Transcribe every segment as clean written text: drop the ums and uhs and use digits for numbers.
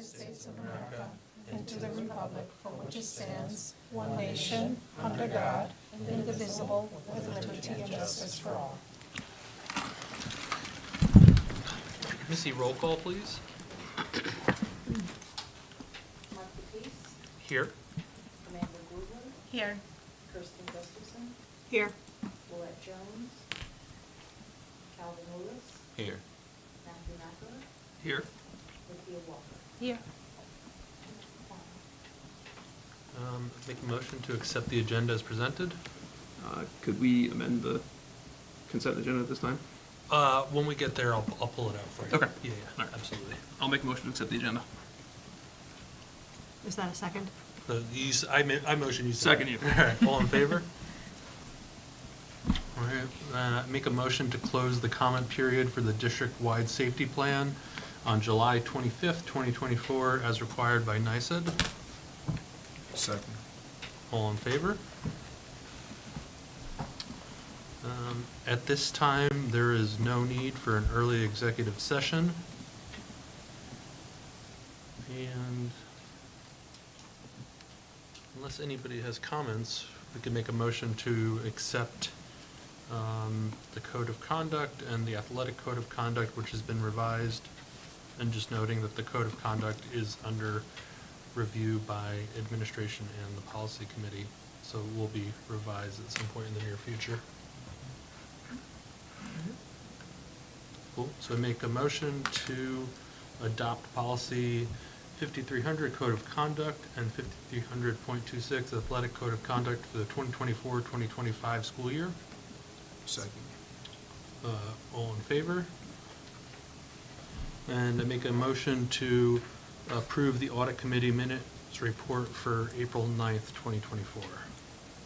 States of America and to the republic for which it stands, one nation, under God, indivisible, with liberty and justice for all. Missy, roll call, please. Mark Batiste, Here. Amanda Goodwin, Here. Kirsten Gustafson, Here. Willette Jones, Calvin Lewis, Here. Matthew Mackler, Here. Lydia Walker. Here. Make a motion to accept the agenda as presented. Could we amend the consent agenda at this time? When we get there, I'll pull it out for you. Okay. Yeah, All right. absolutely. I'll make a motion to accept the agenda. Is that a second? I motion you Second you. All right, all in favor? All right, make a motion to close the comment period for the district-wide safety plan on July 25th, 2024, as required by NICED. Second. All in favor? At this time, there is no need for an early executive session. And unless anybody has comments, we can make a motion to accept the code of conduct and the athletic code of conduct, which has been revised, and just noting that the code of conduct is under review by administration and the policy committee, so it will be revised at some point in the near future. Cool, so I make a motion to adopt policy 5300 code of conduct and 5300.26 athletic code of conduct for the 2024-2025 school year. Second. All in favor? And I make a motion to approve the audit committee minutes report for April 9th, 2024.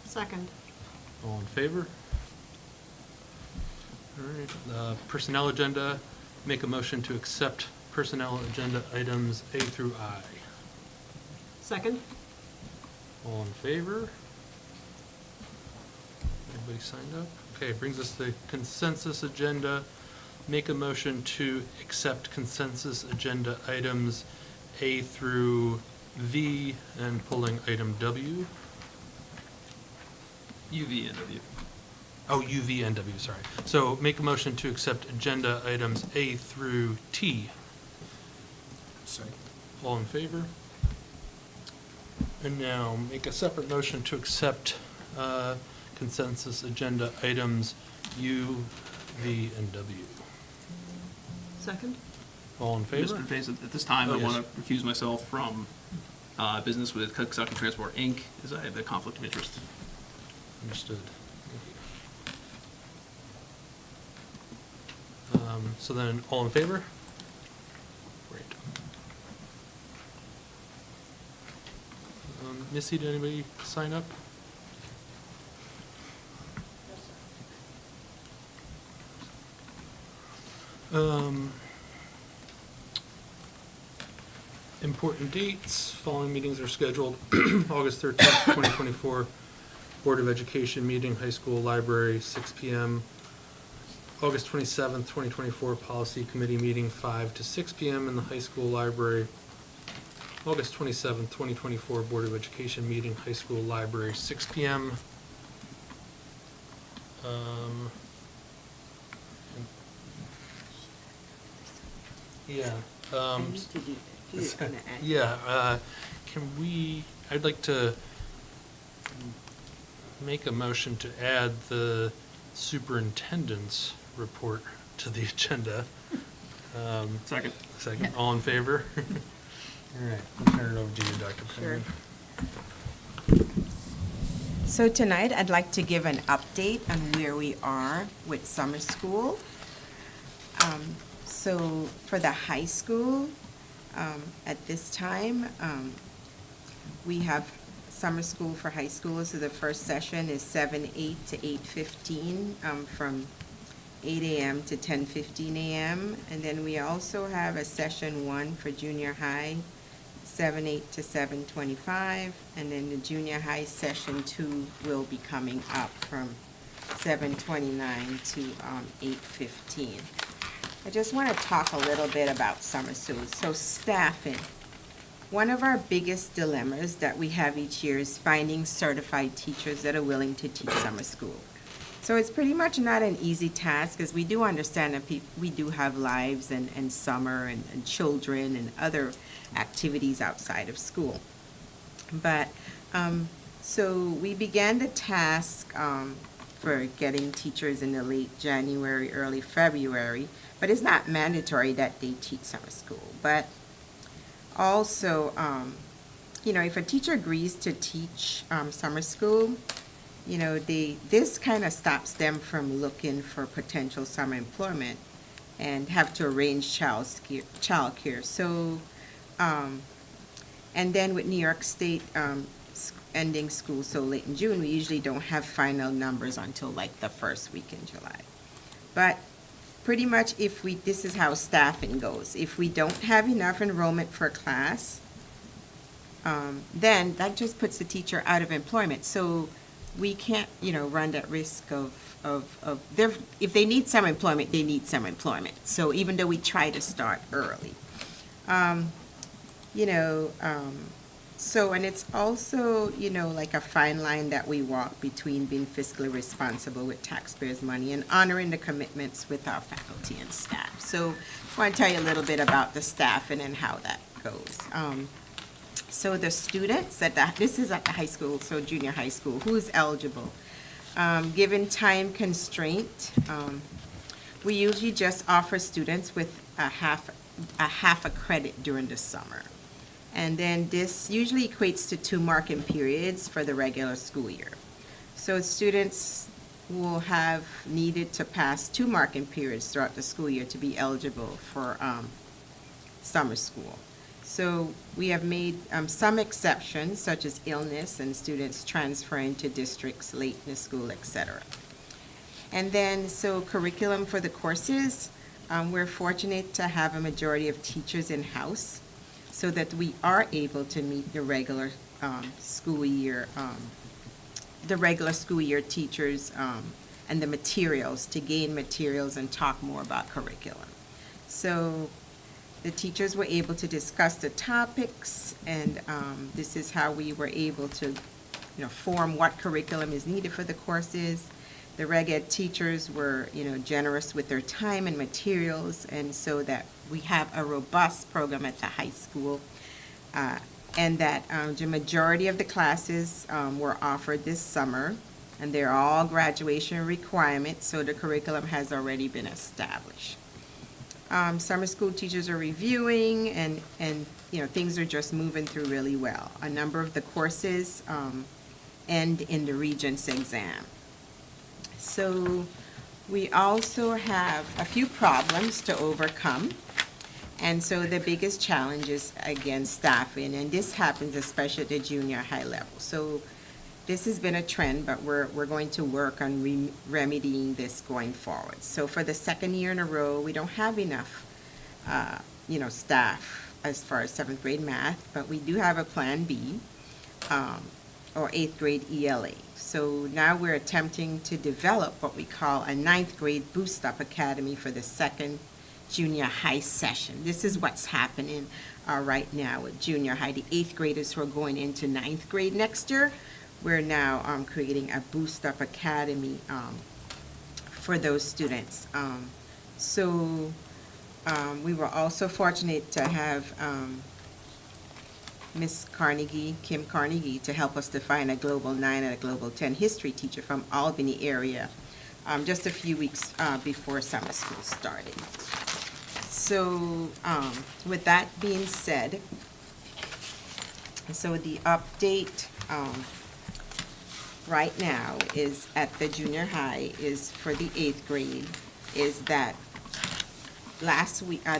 Second. All in favor? All right, personnel agenda, make a motion to accept personnel agenda items A through I. Second. All in favor? Everybody signed up? Okay, brings us to the consensus agenda. Make a motion to accept consensus agenda items A through V and pulling item W. UV and W. Oh, U, V, and W, sorry. So make a motion to accept agenda items A through T. Second. All in favor? And now make a separate motion to accept consensus agenda items U, V, and W. Second. All in favor? Mr. Pace, at this time, Oh, I yes. want to recuse myself from business with Kentucky Transport, Inc., as I have a conflict of interest. Understood. So then, all in favor? Great. Missy, did anybody sign up? Important dates, following meetings are scheduled. August 13th, 2024, Board of Education meeting, high school library, 6 p.m. August 27th, 2024, Policy Committee meeting, 5 to 6 p.m. in the high school library. August 27th, 2024, Board of Education meeting, high school library, 6 p.m. Yeah. I need to do that. You're gonna add- Yeah, I'd like to make a motion to add the superintendent's report to the agenda. Second. Second, all in favor? All right, I'll turn it over to you, Dr. Sure. Penman. So tonight, I'd like to give an update on where we are with summer school. So for the high school, at this time, we have summer school for high schoolers. So the first session is 7:08 to 8:15, from 8 a.m. to 10:15 a.m. And then we also have a session 1 for junior high, 7:08 to 7:25. And then the junior high session 2 will be coming up from 7:29 to 8:15. I just want to talk a little bit about summer school. So staffing. one of our biggest dilemmas that we have each year is finding certified teachers that are willing to teach summer school. So it's pretty much not an easy task, because we do understand that we do have lives and summer and children and other activities outside of school. But, so we began the task for getting teachers in the late January, early February, but it's not mandatory that they teach summer school. But also, if a teacher agrees to teach summer school, this kind of stops them from looking for potential summer employment and have to arrange childcare. So, and then with New York State ending school so late in June, we usually don't have final numbers until like the first week in July. But pretty much this is how staffing goes. If we don't have enough enrollment for a class, then that just puts the teacher out of employment. So we can't, run that risk if they need some employment, they need some employment. So even though we try to start early, so, and it's also, like a fine line that we walk between being fiscally responsible with taxpayers' money and honoring the commitments with our faculty and staff. So I want to tell you a little bit about the staffing and how that goes. So the students this is at the high school, so junior high school, who is eligible? Given time constraint, we usually just offer students with a half a credit during the summer. And then this usually equates to 2 marking periods for the regular school year. So students will have needed to pass 2 marking periods throughout the school year to be eligible for summer school. So we have made some exceptions, such as illness and students transferring to districts late in the school, etc. And then, so curriculum for the courses, we're fortunate to have a majority of teachers in-house so that we are able to meet the regular school year teachers and the materials, to gain materials and talk more about curriculum. So the teachers were able to discuss the topics, and this is how we were able to, form what curriculum is needed for the courses. The reg ed teachers were, generous with their time and materials, and so that we have a robust program at the high school, and that the majority of the classes were offered this summer, and they're all graduation requirements, so the curriculum has already been established. Summer school teachers are reviewing, and things are just moving through really well. A number of the courses end in the Regents exam. So we also have a few problems to overcome. And so the biggest challenge is, again, staffing, and this happens especially at the junior high level. So this has been a trend, but we're going to work on remedying this going forward. So for the second year in a row, we don't have enough, staff as far as 7th grade math, but we do have a plan B, or 8th grade ELA. So now we're attempting to develop what we call a 9th grade Boost Up Academy for the second junior high session. This is what's happening right now with junior high. The 8th graders who are going into 9th grade next year, we're now creating a Boost Up Academy for those students. We were also fortunate to have Miss Carnegie, Kim Carnegie, to help us define a Global 9 and a Global 10 history teacher from Albany area just a few weeks before summer school started. So with that being said, so the update right now is at the junior high is for the 8th grade is that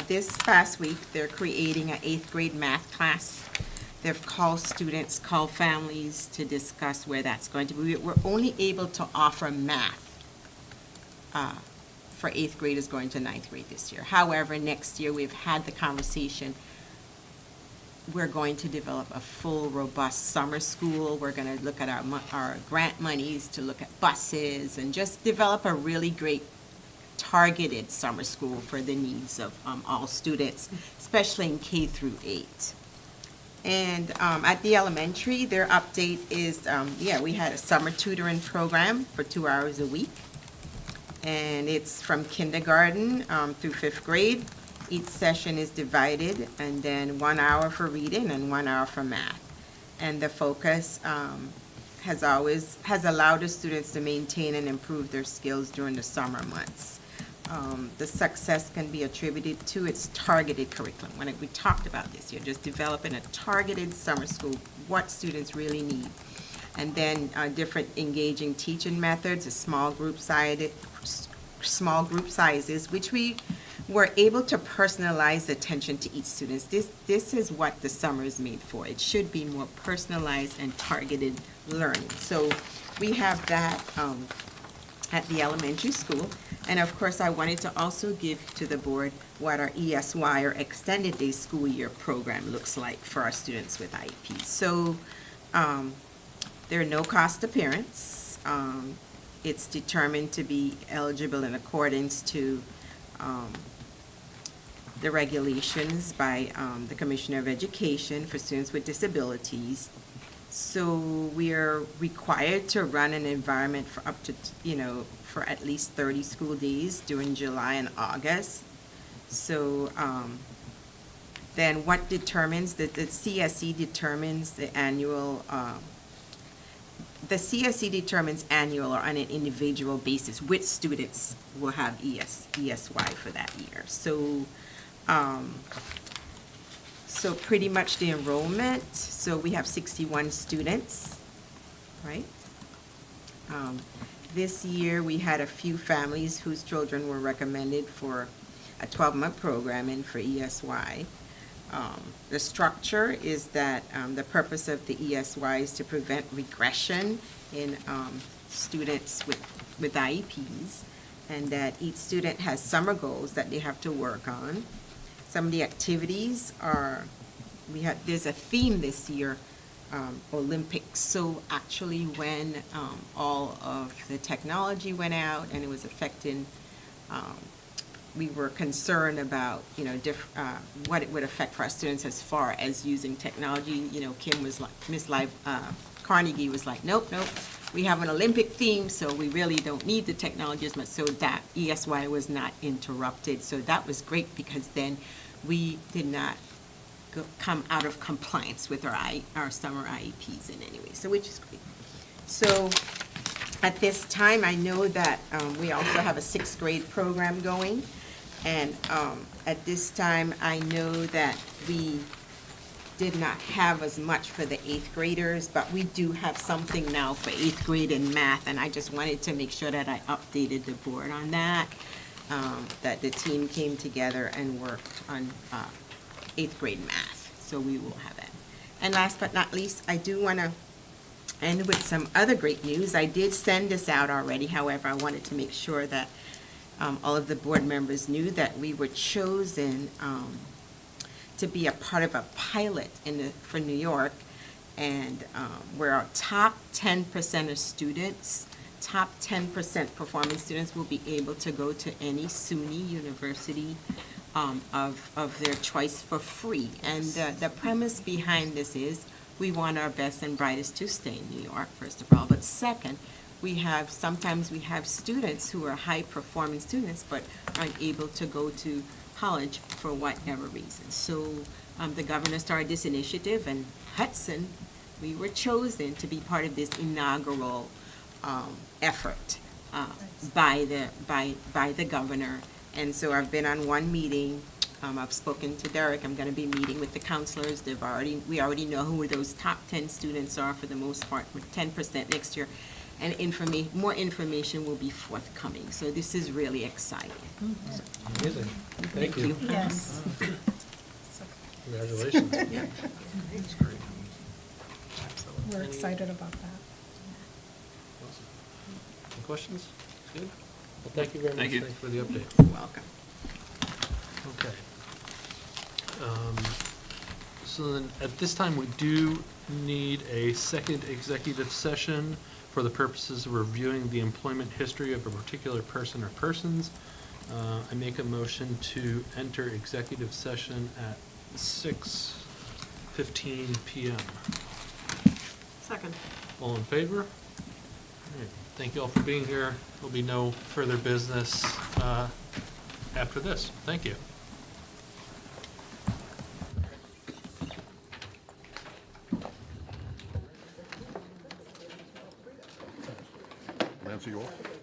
this past week, they're creating an 8th grade math class. They've called students, called families to discuss where that's going to be. We're only able to offer math for 8th graders going to 9th grade this year. However, next year, we've had the conversation. We're going to develop a full, robust summer school. We're going to look at our grant monies to look at buses and just develop a really great targeted summer school for the needs of all students, especially in K through 8. And at the elementary, their update is, we had a summer tutoring program for 2 hours a week. And it's from kindergarten through 5th grade. Each session is divided, and then 1 hour for reading and 1 hour for math. And the focus has allowed the students to maintain and improve their skills during the summer months. The success can be attributed to its targeted curriculum. When we talked about this, you're just developing a targeted summer school, what students really need. And then different engaging teaching methods, small group sizes, which we were able to personalize attention to each student. This is what the summer is made for. It should be more personalized and targeted learning. So we have that at the elementary school. And of course, I wanted to also give to the board what our ESY, or Extended Day School Year program, looks like for our students with IEPs. So there are no cost to parents. It's determined to be eligible in accordance to the regulations by the Commissioner of Education for students with disabilities. So we are required to run an environment for up to, for at least 30 school days during July and August. So then what determines, the CSE determines the annual, the CSE determines annual or on an individual basis which students will have ESY for that year. So, so pretty much the enrollment, so we have 61 students, right? This year, we had a few families whose children were recommended for a 12-month program and for ESY. The structure is that the purpose of the ESY is to prevent regression in students with IEPs, and that each student has summer goals that they have to work on. Some of the activities are, there's a theme this year, Olympics. So actually when all of the technology went out and it was affecting, we were concerned about, what it would affect for our students as far as using technology. Kim was like, Carnegie was like, nope, we have an Olympic theme, so we really don't need the technology as much. So that ESY was not interrupted. So that was great, because then we did not come out of compliance with our summer IEPs in any way, so which is great. So at this time, I know that we also have a 6th grade program going, and at this time, I know that we did not have as much for the 8th graders, but we do have something now for 8th grade in math, and I just wanted to make sure that I updated the board on that, that the team came together and worked on 8th grade math, so we will have that. And last but not least, I do want to end with some other great news. I did send this out already, however, I wanted to make sure that all of the board members knew that we were chosen to be a part of a pilot for New York, and where our top 10% of students, top 10% performing students will be able to go to any SUNY university of their choice for free. And the premise behind this is we want our best and brightest to stay in New York, first of all. But second, sometimes we have students who are high-performing students but aren't able to go to college for whatever reason. So the governor started this initiative, and Hudson, we were chosen to be part of this inaugural effort by the governor. And so I've been on one meeting. I've spoken to Derek. I'm going to be meeting with the counselors. We already know who those top 10 students are for the most part, with 10% next year. And more information will be forthcoming. So this is really exciting. Amazing. Thank you. Yes. Congratulations. Yeah. That's great. We're excited about that. Awesome. Any questions? Good? Well, thank you very much. Thank you. Thanks for the update. You're welcome. Okay. So then, at this time, we do need a second executive session for the purposes of reviewing the employment history of a particular person or persons. I make a motion to enter executive session at 6 8:15 PM. Second. All in favor? All right. Thank you all for being here. There'll be no further business after this. Thank you. Nancy, you off?